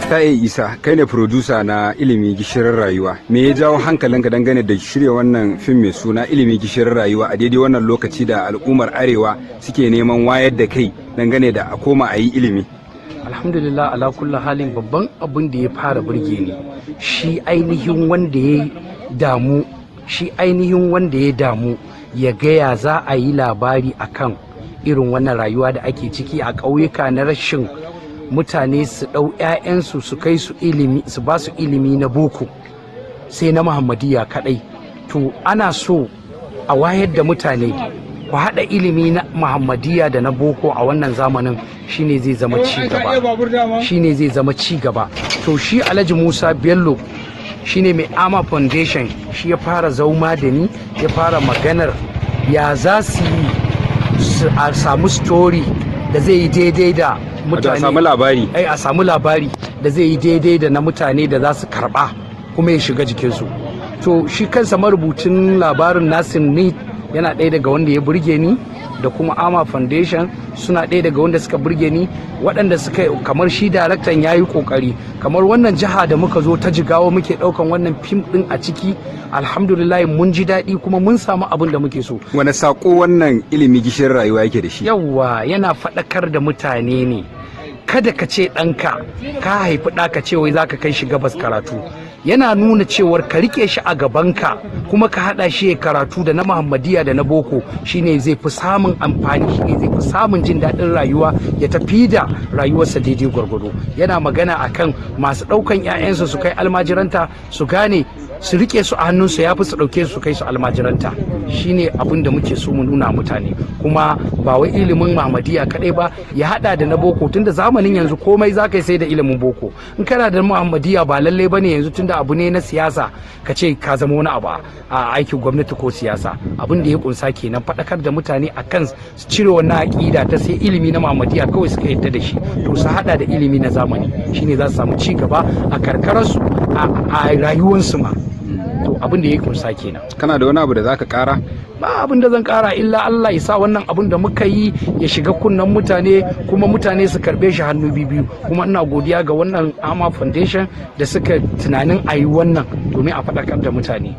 Barista Isa, kai ne producer na ilimi gishirin rayuwa. Me ya jawo hankalinka dangane da shirya wannan fim mai suna ilimi gishirin rayuwa a daidai wannan lokaci da al'ummar Arewa suke neman wayar da kai dangane da a koma a yi ilimi? Alhamdulillah, ala kulli halin babban abin da ya fara burge ni shi ainihin wanda ya damu ya gaya za a yi labari akan irin wannan rayuwa da ake ciki a ƙauyuka na rashin mutane su ɗau 'ya'yansu su kai su ilimi, su ba su ilimi na boko sai na muhammadiyya kaɗai. To ana so a wayar da mutane ku haɗa ilimi na muhammadiyya da na boko a wannan zamanin shine zai zama ci gaba. To shi Alhaji Musa Bello shine mai Ama Foundation, shi ya fara zauma da ni, ya fara maganar ya za su yi a samu story da zai yi daidai da mutane, a samu labari da zai yi daidai da na mutane da za su karba kuma ya shiga jikinsu. To shi kansa marubucin labarin Nasir Need yana ɗaya daga wanda ya burge ni, da kuma Ama Foundation suna ɗaya daga wanda suka burge ni, waɗanda suka kamar shi daraktan ya yi ƙoƙari. Kamar wannan jiha da muka zo ta Jigawa muke ɗaukan wannan fim ɗin a ciki, alhamdulillah mun ji daɗi kuma mun samu abin da muke so. Wani saƙo wannan ilimi gishirin rayuwa yake da shi? Yawwa, yana faɗakar da mutane ne. Kada ka ce ɗanka ka haifi ɗa ka ce wai za ka kai shi gabas karatu. Yana nuna cewar ka rike shi a gabanka kuma ka haɗa shi ya karatu da na muhammadiyya da na boko, shine zai fi samun amfani, shine zai fi samun jin daɗin rayuwa, ya tafi da rayuwarsa daidai gwargwado. Yana magana akan masu ɗaukan 'ya'yansu su kai almajiranta su gane su rike su a hannunsu ya fi su ɗauke su kai su almajiranta. Shine abin da muke so mu nuna mutane, kuma ba wai ilimin muhammadiyya kaɗai ba, ya haɗa da na boko, tunda zamanin yanzu komai za ka yi sai da ilimin boko. In kana da muhammadiyya ba lallai bane yanzu tunda abu ne na siyasa ka ce ka zama wani abu a aikin gwamnati ko siyasa. Abin da ya kunsa kenan faɗakar da mutane akan su cire wannan aƙida ta sai ilimi na muhammadiyya kawai suka yadda da shi, to su haɗa da ilimi na zamani, shine za su samu ci gaba a karkararsu a rayuwarsu ma. To abin da ya kunsa kenan. Kana da wani abu da zaka kara? Ba abin da zan kara illa Allah ya sa wannan abin da muka yi ya shiga kunnen mutane, kuma mutane su karbe shi hannu biyu. Kuma ina godiya ga wannan Ama Foundation da suka tunanin a yi wannan domin a faɗakar da mutane.